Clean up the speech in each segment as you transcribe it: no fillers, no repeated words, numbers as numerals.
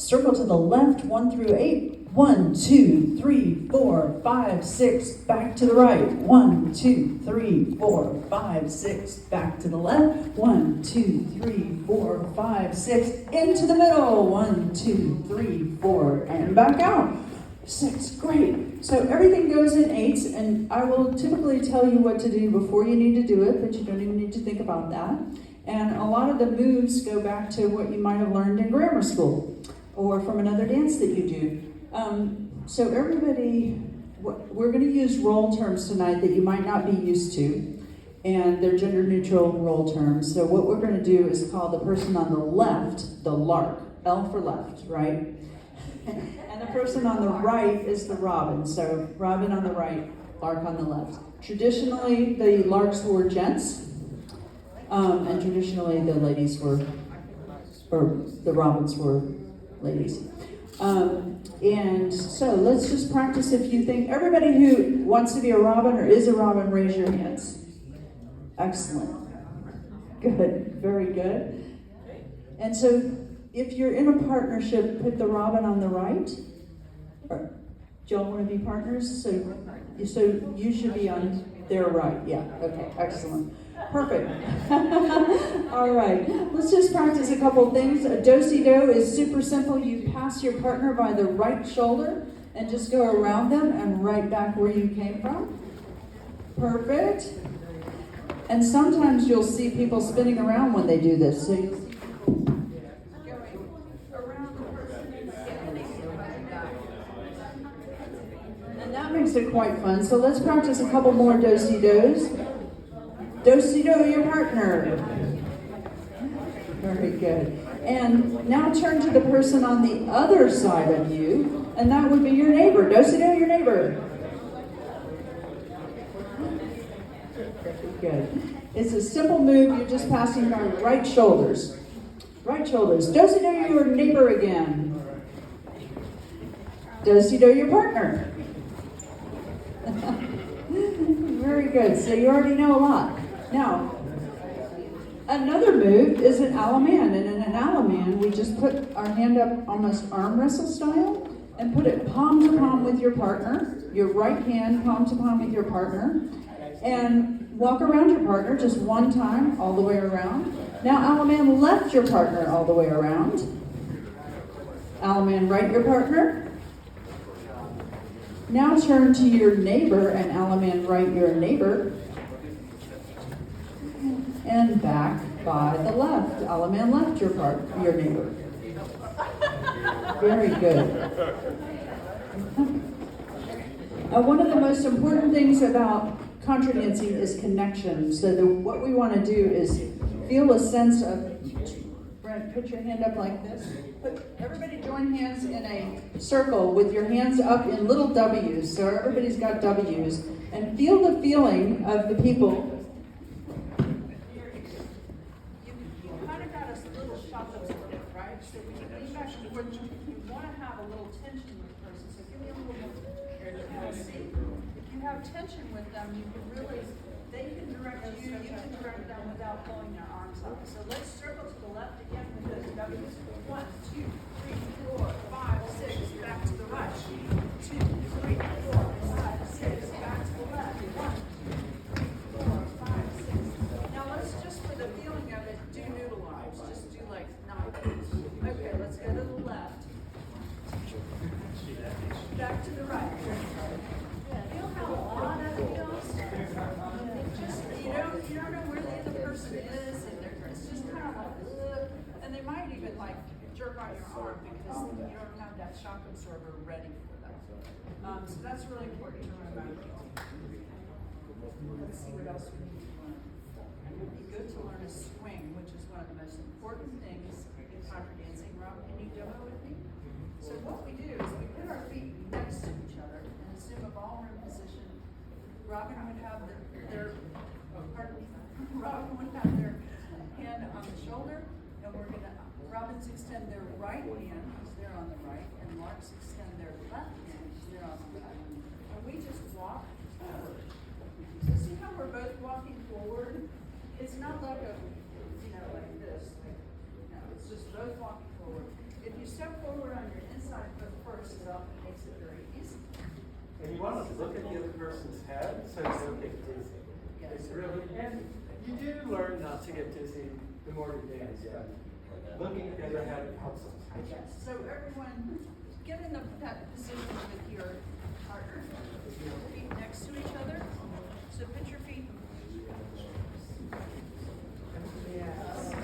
Circle to the left, 1 through 8. 1, 2, 3, 4, 5, 6. Back to the right. 1, 2, 3, 4, 5, 6. Back to the left. 1, 2, 3, 4, 5, 6. Into the middle. 1, 2, 3, 4, and back out. 6. Great. So everything goes in 8s, and I will typically tell you what to do before you need to do it, but you don't even need to think about that. And a lot of the moves go back to what you might have learned in grammar school or from another dance that you do. So everybody, we're going to use role terms tonight that you might not be used to, and they're gender neutral role terms. So what we're going to do is call the person on the left the lark, L for left, right? And the person on the right is the robin. So robin on the right, lark on the left. Traditionally, the larks were gents, and traditionally the ladies were, or the robins were ladies. And so let's just practice a few things. Everybody who wants to be a robin or is a robin, raise your hands. Excellent. Good. Very good. And so if you're in a partnership, put the robin on the right. Or, do y'all want to be partners? So you should be on their right. Yeah. Okay. Excellent. Perfect. All right. Let's just practice a couple things. A do-si-do is super simple. You pass your partner by the right shoulder and just go around them and right back where you came from. Perfect. And sometimes you'll see people spinning around when they do this. So you'll see people going around the person and that makes it quite fun. So let's practice a couple more do-si-dos. Do-si-do your partner. Very good. And now turn to the person on the other side of you, and that would be your neighbor. Do-si-do your neighbor. Very good. It's a simple move. You're just passing by right shoulders. Right shoulders. Do-si-do your neighbor again. Do-si-do your partner. Very good. So you already know a lot. Now, another move is an Alaman, and in an Alaman, we just put our hand up almost arm wrestle style and put it palm to palm with your partner, your right hand palm to palm with your partner, and walk around your partner just one time all the way around. Now, Alaman left your partner all the way around. Alaman right your partner. Now turn to your neighbor and Alaman right your neighbor. And back by the left. Alaman left your neighbor. Very good. One of the most important things about contra dancing is connection. So what we want to do is feel a sense of, Brent, put your hand up like this. Everybody join hands in a circle with your hands up in little W's. So everybody's got W's. And feel the feeling of the people. Tension with them, you can really, they can direct you, you can direct them without pulling their arms up. So let's circle to the left again with those W's. 1, 2, 3, 4, 5, 6, back to the right. 2, 3, 4, 5, 6, back to the left. 1, 2, 3, 4, 5, 6. Now let's just, for the feeling of it, do noodle arms. Just do like 9. Okay, let's go to the left. Back to the right. Feel how odd that feels? You don't know where the other person is, and it's just kind of like, ugh. And they might even like jerk on your arm because you don't have that shock absorber ready for them. So that's really important to remember. Let's see what else we need to learn. It'd be good to learn a swing, which is one of the most important things in contra dancing. Rob, can you demo with me? So what we do is we put our feet next to each other and assume a ballroom position. Robin would have their hand on the shoulder, and Robins extend their right hand, because they're on the right, and Larks extend their left hand, because they're on the left. And we just walk forward. So see how we're both walking forward? It's not like like this. No, it's just both walking forward. If you step forward on want to look at the other person's head so you don't get dizzy. It's really, and you do learn not to get dizzy the more you dance. But looking at the other head helps us. Yes, so everyone, get in that position with your partner, feet next to each other. So put your feet. Yes,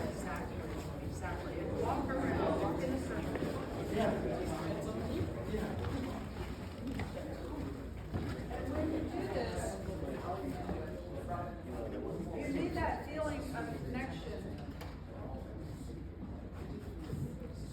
exactly. And walk around, walk in a circle. Yeah. And when you do this, you need that feeling of connection.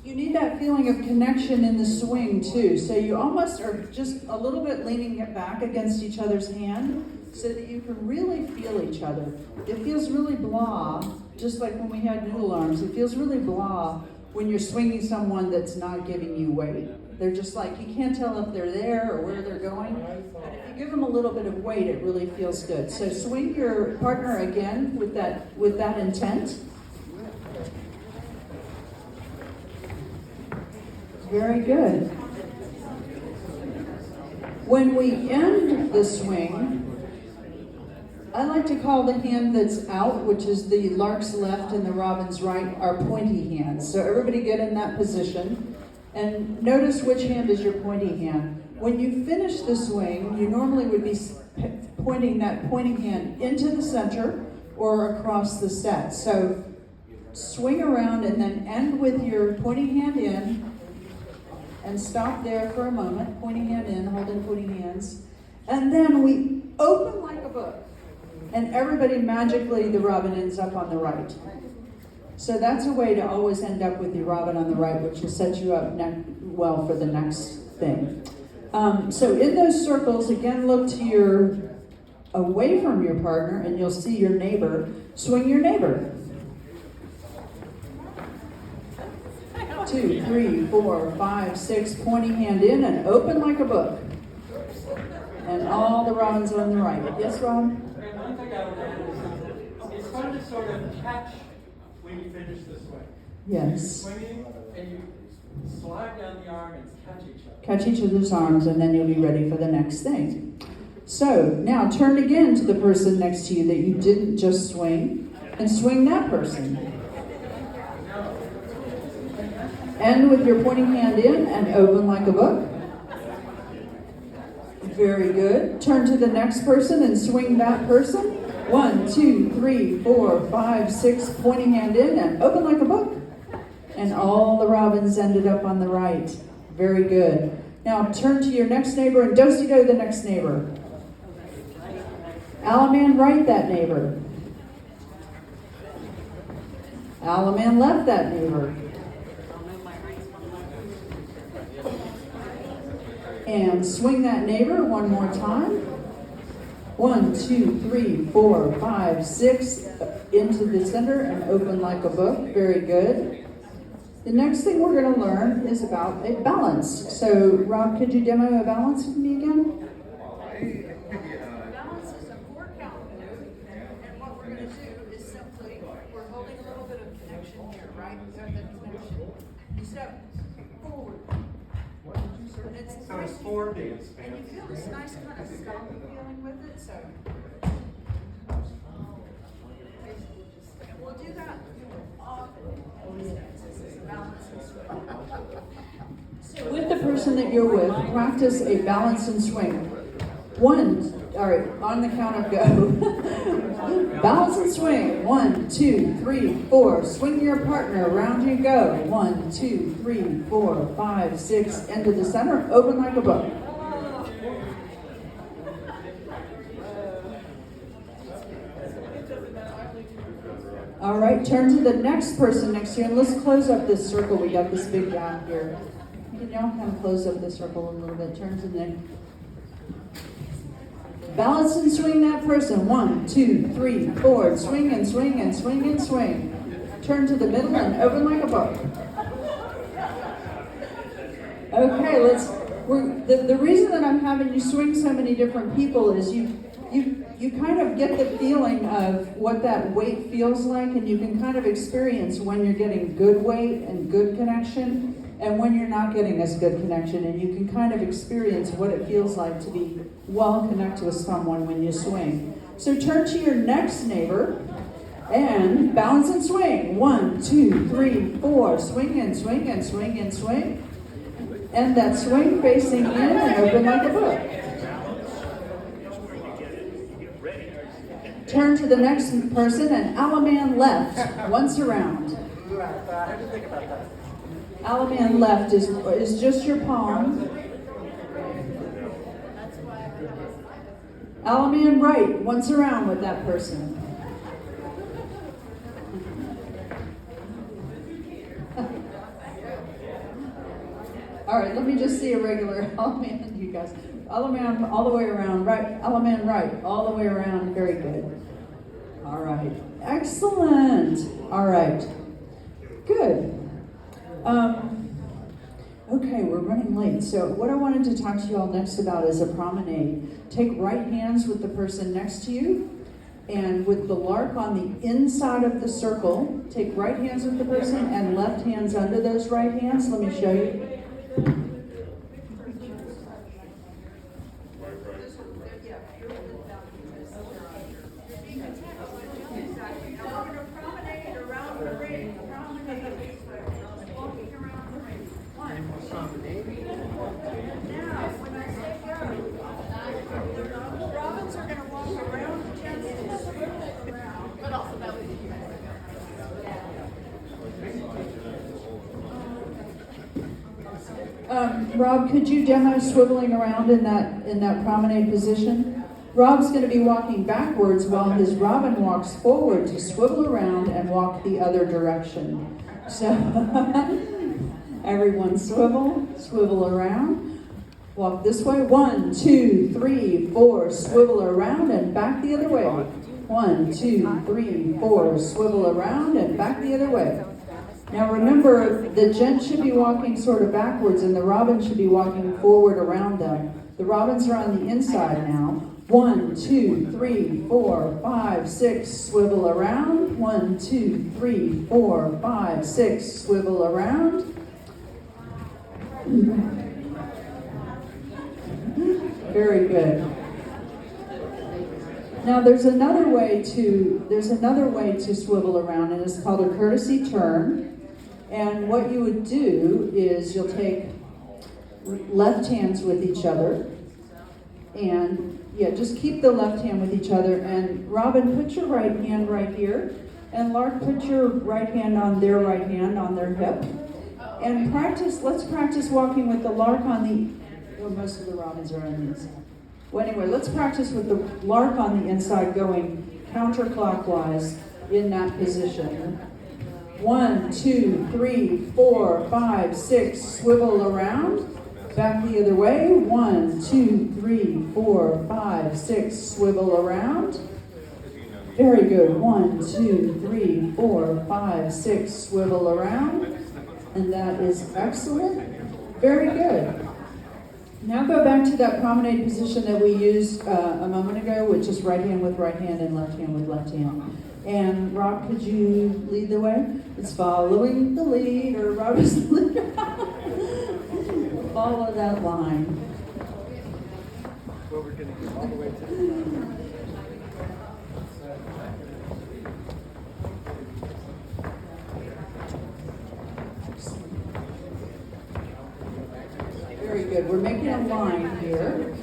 You need that feeling of connection in the swing too. So you almost are just a little bit leaning it back against each other's hand so that you can really feel each other. It feels really blah, just like when we had noodle arms. It feels really blah when you're swinging someone that's not giving you weight. They're just like, you can't tell if they're there or where they're going. But if you give them a little bit of weight, it really feels good. So swing your partner again with that intent. Very good. When we end the swing, I like to call the hand that's out, which is the lark's left and the robin's right, our pointy hands. So everybody get in that position and notice which hand is your pointy hand. When you finish the swing, you normally would be pointing that pointing hand into the center or across the set. So swing around and then end with your pointing hand in. And stop there for a moment, pointing hand in, holding pointing hands. And then we open like a book. And everybody magically, the robin ends up on the right. So that's a way to always end up with your robin on the right, which will set you up well for the next thing. So in those circles, again, look to your, away from your partner, and you'll see your neighbor. Swing your neighbor. 2, 3, 4, 5, 6, pointing hand in and open like a book. And all the robins on the right. Yes, Ron? And one thing I would add is it's fun to sort of catch when you finish the swing. Yes. You're swinging and you slide down the arm and catch each other. Catch each other's arms, and then you'll be ready for the next thing. So now turn again to the person next to you that you didn't just swing, and swing that person. End with your pointing hand in and open like a book. Very good. Turn to the next person and swing that person. 1, 2, 3, 4, 5, 6, pointing hand in and open like a book. And all the robins ended up on the right. Very good. Now turn to your next neighbor and do-si-do the next neighbor. Alaman right that neighbor. Alaman left that neighbor. And swing that neighbor one more time. 1, 2, 3, 4, 5, 6, into the center and open like a book. Very good. The next thing we're going to learn is about a balance. So, Rob, could you demo a balance with me again? Balance is a 4-count move, and what we're going to do is simply, we're holding a little bit of connection here, right? The connection. You step forward. And it's So nice, it's 4 dance and you feel this nice kind of stomping feeling with it, so. And we'll do that often. Balance and swing. With the person that you're with, practice a balance and swing. 1, all right, on the count of go. Balance and swing. 1, 2, 3, 4. Swing your partner. Around you go. 1, 2, 3, 4, 5, 6. Into the center. Open like a book. All right, turn to the next person next to you, and let's close up this circle. We got this big gap here. Can y'all kind of close up this circle a little bit? Turn to the next. Balance and swing that person. 1, 2, 3, 4. Swing and swing and swing and swing. Turn to the middle and open like a book. Okay, the reason that I'm having you swing so many different people is you kind of get the feeling of what that weight feels like, and you can kind of experience when you're getting good weight and good connection, and when you're not getting as good connection, and you can kind of experience what it feels like to be well connected with someone when you swing. So turn to your next neighbor and balance and swing. 1, 2, 3, 4. Swing and swing and swing and swing. And that swing facing in and open like a book. Turn to the next person and Alaman left, once around. How do you think about that? Alaman left is just your palm. Alaman right, once around with that person. All right, let me just see a regular Alaman, you guys. Alaman all the way around, right, Alaman right, all the way around, very good. All right, excellent. All right, good. Okay, we're running late. So what I wanted to talk to you all next about is a promenade. Take right hands with the person next to you, and with the lark on the inside of the circle, take right hands with the person and left hands under those right hands. Let me show you. Rob, could you demo swiveling around in that promenade position? Rob's going to be walking backwards while his robin walks forward to swivel around and walk the other direction. So everyone swivel around, walk this way. 1, 2, 3, 4, swivel around and back the other way. 1, 2, 3, 4, swivel around and back the other way. Now remember, the gent should be walking sort of backwards and the robin should be walking forward around them. The robins are on the inside now. 1, 2, 3, 4, 5, 6, swivel around. 1, 2, 3, 4, 5, 6, swivel around. Very good. Now there's another way to swivel around, and it's called a courtesy turn. And what you would do is you'll take left hands with each other, and just keep the left hand with each other. And Robin, put your right hand right here, and Lark, put your right hand on their hip. And let's practice walking with the lark on the, most of the robins are on the inside. Well, anyway, let's practice with the lark on the inside going counterclockwise in that position. 1, 2, 3, 4, 5, 6, swivel around, back the other way. 1, 2, 3, 4, 5, 6, swivel around. Very good. 1, 2, 3, 4, 5, 6, swivel around. And that is excellent. Very good. Now go back to that promenade position that we used a moment ago, which is right hand with right hand and left hand with left hand. And Rob, could you lead the way? It's following the leader. Rob is the leader. Follow that line. Well, we're going to go all the way to the Very good. We're making a line here.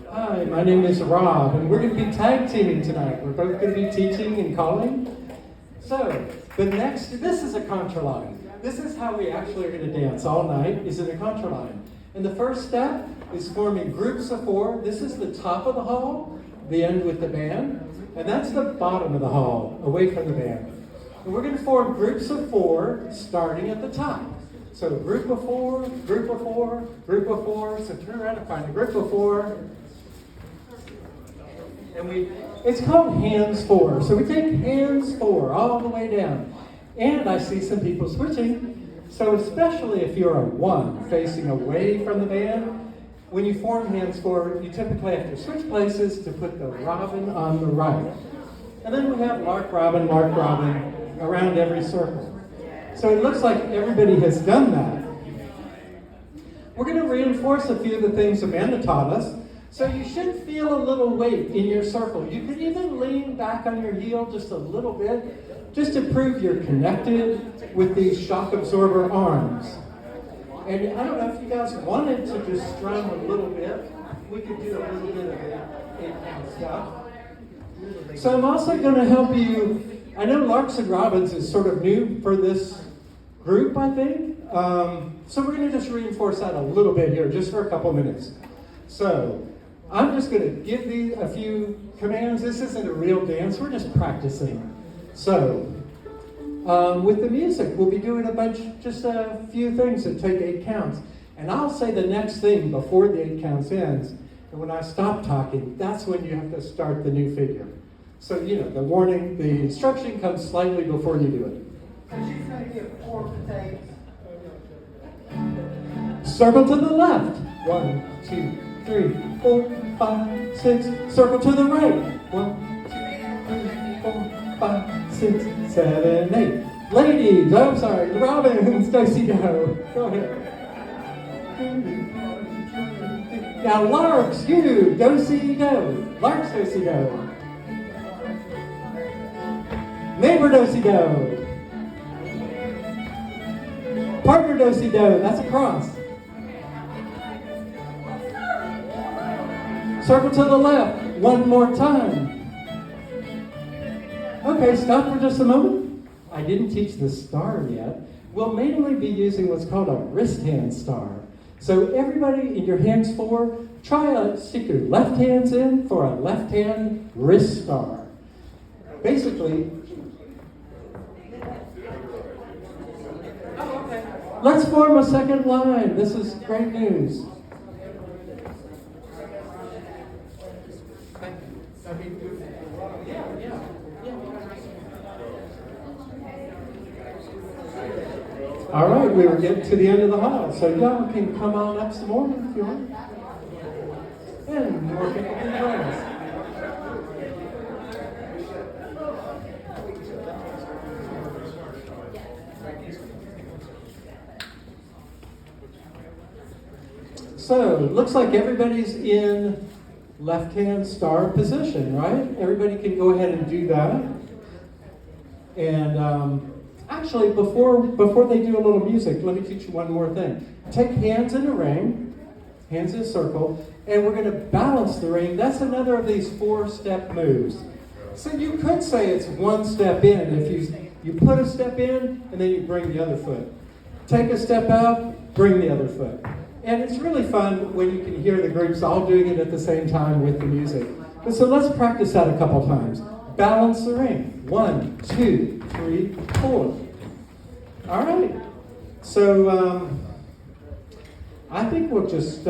Hi, my name is Rob, and we're going to be tag teaming tonight. We're both going to be teaching and calling. So, this is a Contra line. This is how we actually are going to dance all night, is in a Contra line. And the first step is forming groups of 4. This is the top of the hall, the end with the band, and that's the bottom of the hall, away from the band. And we're going to form groups of 4, starting at the top. So group of four, group of four, group of four. So turn around and find a group of four. And it's called hands four. So we take hands four all the way down. And I see some people switching. So especially if you're a one facing away from the band, when you form hands four, you typically have to switch places to put the robin on the right. And then we have Lark Robin around every circle. So it looks like everybody has done that. We're going to reinforce a few of the things Amanda taught us. So you should feel a little weight in your circle. You could even lean back on your heel just a little bit, just to prove you're connected with these shock absorber arms. And I don't know if you guys wanted to just strum a little bit. We could do a little bit of that kind of stuff. So I'm also going to help you. I know Larks and Robins is sort of new for this group, I think. So we're going to just reinforce that a little bit here, just for a couple minutes. So I'm just going to give these a few commands. This isn't a real dance. We're just practicing. So with the music, we'll be doing just a few things that take 8 counts. And I'll say the next thing before the 8 counts ends. And when I stop talking, that's when you have to start the new figure. So, the warning, the instruction comes slightly before you do it. So she's going to give 4 potatoes. Circle to the left. 1, 2, 3, 4, 5, 6. Circle to the right. 1, 2, 3, 4, 5, 6, 7, 8. Ladies, I'm sorry, the Robins, do-si-do. Go ahead. Now, Larks, you, do-si-do. Larks, do-si-do. Neighbor, do-si-do. Partner, do-si-do. That's a cross. Circle to the left. One more time. Okay, stop for just a moment. I didn't teach the star yet. We'll mainly be using what's called a wrist hand star. So everybody in your hands four, try to stick your left hands in for a left hand wrist star. Basically, let's form a second line. This is great news. All right, we were getting to the end of the hall, so y'all can come on up some more if you want. And more people can join us. So, looks like everybody's in left-hand star position, right? Everybody can go ahead and do that. And actually, before they do a little music, let me teach you one more thing. Take hands in a ring, hands in a circle, and we're going to balance the ring. That's another of these 4-step moves. So you could say it's 1 step in if you put a step in and then you bring the other foot. Take a step out, bring the other foot. And it's really fun when you can hear the groups all doing it at the same time with the music. But so let's practice that a couple times. Balance the ring. 1, 2, 3, 4. All right. So I think we'll just,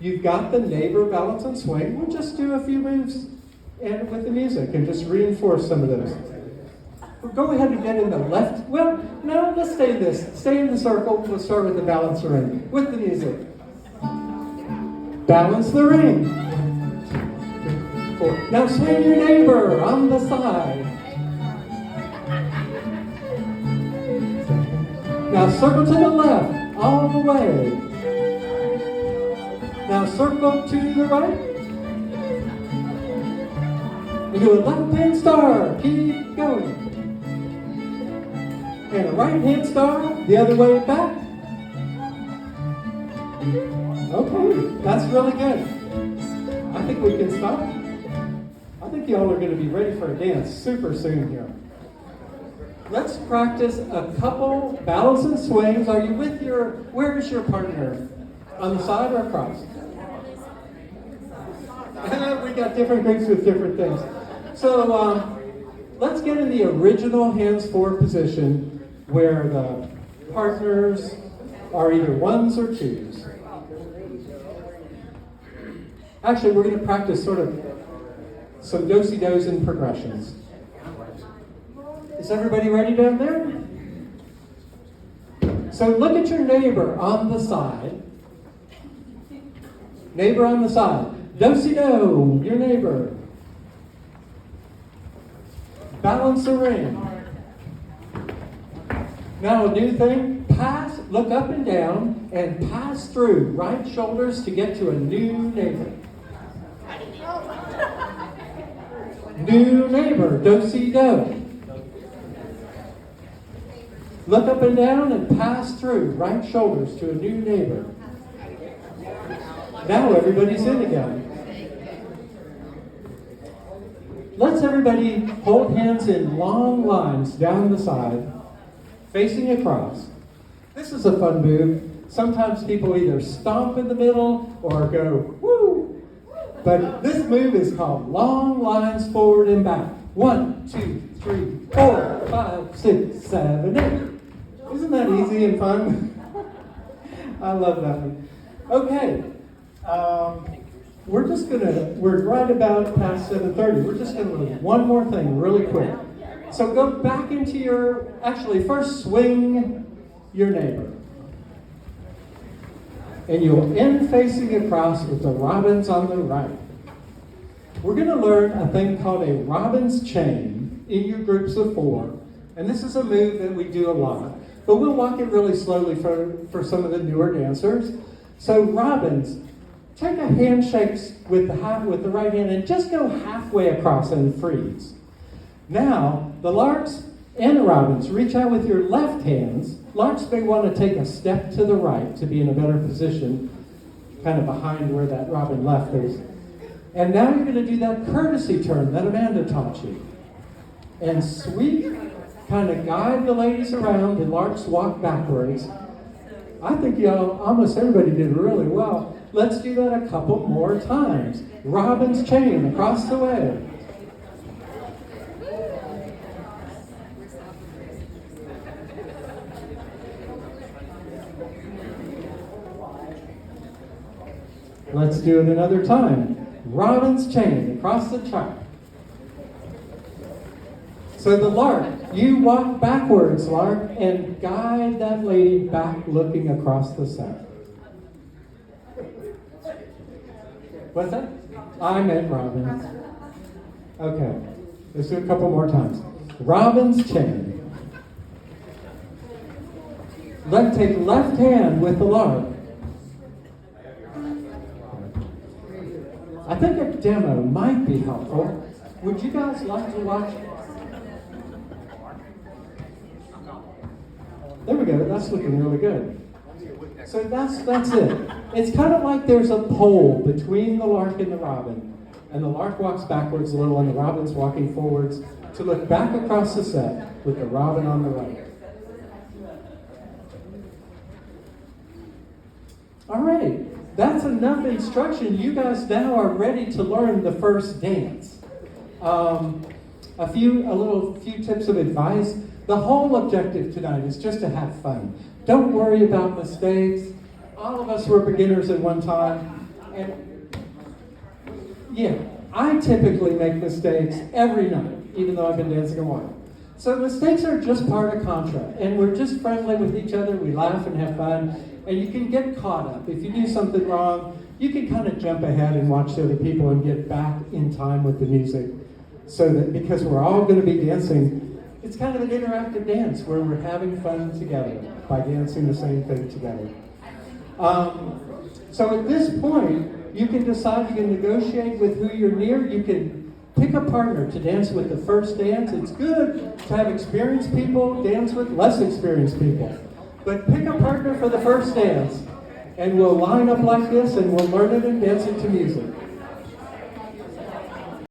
you've got the neighbor balance and swing. We'll just do a few moves and with the music and just reinforce some of those. We'll go ahead and get in the left. Well, no, let's stay in this. Stay in the circle. We'll start with the balance the ring with the music. Balance the ring. 1, 2, 3, 4. Now swing your neighbor on the side. Now circle to the left, all the way. Now circle to the right. And do a left hand star, keep going. And a right hand star, the other way back. Okay, that's really good. I think we can stop. I think y'all are going to be ready for a dance super soon here. Let's practice a couple balance and swings. Are you with where is your partner? On the side or across? We got different groups with different things. So let's get in the original hands forward position where the partners are either ones or twos. Actually, we're going to practice sort of some do-si-dos and progressions. Is everybody ready down there? So look at your neighbor on the side. Neighbor on the side. Do-si-do, your neighbor. Balance the ring. Now a new thing, pass, look up and down, and pass through right shoulders to get to a new neighbor. New neighbor, do-si-do. Look up and down and pass through right shoulders to a new neighbor. Now everybody's in again. Let's everybody hold hands in long lines down the side, facing across. This is a fun move. Sometimes people either stomp in the middle or go, woo! But this move is called long lines forward and back. 1, 2, 3, 4, 5, 6, 7, 8. Isn't that easy and fun? I love that one. Okay. We're right about past 7:30. We're just gonna do one more thing really quick. So go back into first swing your neighbor. And you'll end facing across with the robins on the right. We're going to learn a thing called a robin's chain in your groups of 4. And this is a move that we do a lot. But we'll walk it really slowly for some of the newer dancers. So robins, take a handshake with the right hand and just go halfway across and freeze. Now, the larks and the robins, reach out with your left hands. Larks may want to take a step to the right to be in a better position, kind of behind where that robin left is. And now you're going to do that courtesy turn that Amanda taught you. And sweep, kind of guide the ladies around. The larks walk backwards. I think almost everybody did really well. Let's do that a couple more times. Robin's chain across the way. Let's do it another time. Robin's chain across the chart. So the lark, you walk backwards, lark, and guide that lady back looking across the set. What's that? I meant robins. Okay, let's do a couple more times. Robin's chain. Take left hand with the lark. I think a demo might be helpful. Would you guys like to watch? There we go. That's looking really good. So that's it. It's kind of like there's a pole between the lark and the robin. And the lark walks backwards a little and the robin's walking forwards to look back across the set with the robin on the right. All right. That's enough instruction. You guys now are ready to learn the first dance. A few tips of advice. The whole objective tonight is just to have fun. Don't worry about mistakes. All of us were beginners at one time. And yeah, I typically make mistakes every night, even though I've been dancing a while. So mistakes are just part of Contra. And we're just friendly with each other. We laugh and have fun. And you can get caught up. If you do something wrong, you can kind of jump ahead and watch the other people and get back in time with the music. So that because we're all going to be dancing, it's kind of an interactive dance where we're having fun together by dancing the same thing together. So at this point, you can decide, you can negotiate with who you're near. You can pick a partner to dance with the first dance. It's good to have experienced people dance with less experienced people. But pick a partner for the first dance, and we'll line up like this, and we'll learn it and dance it to music.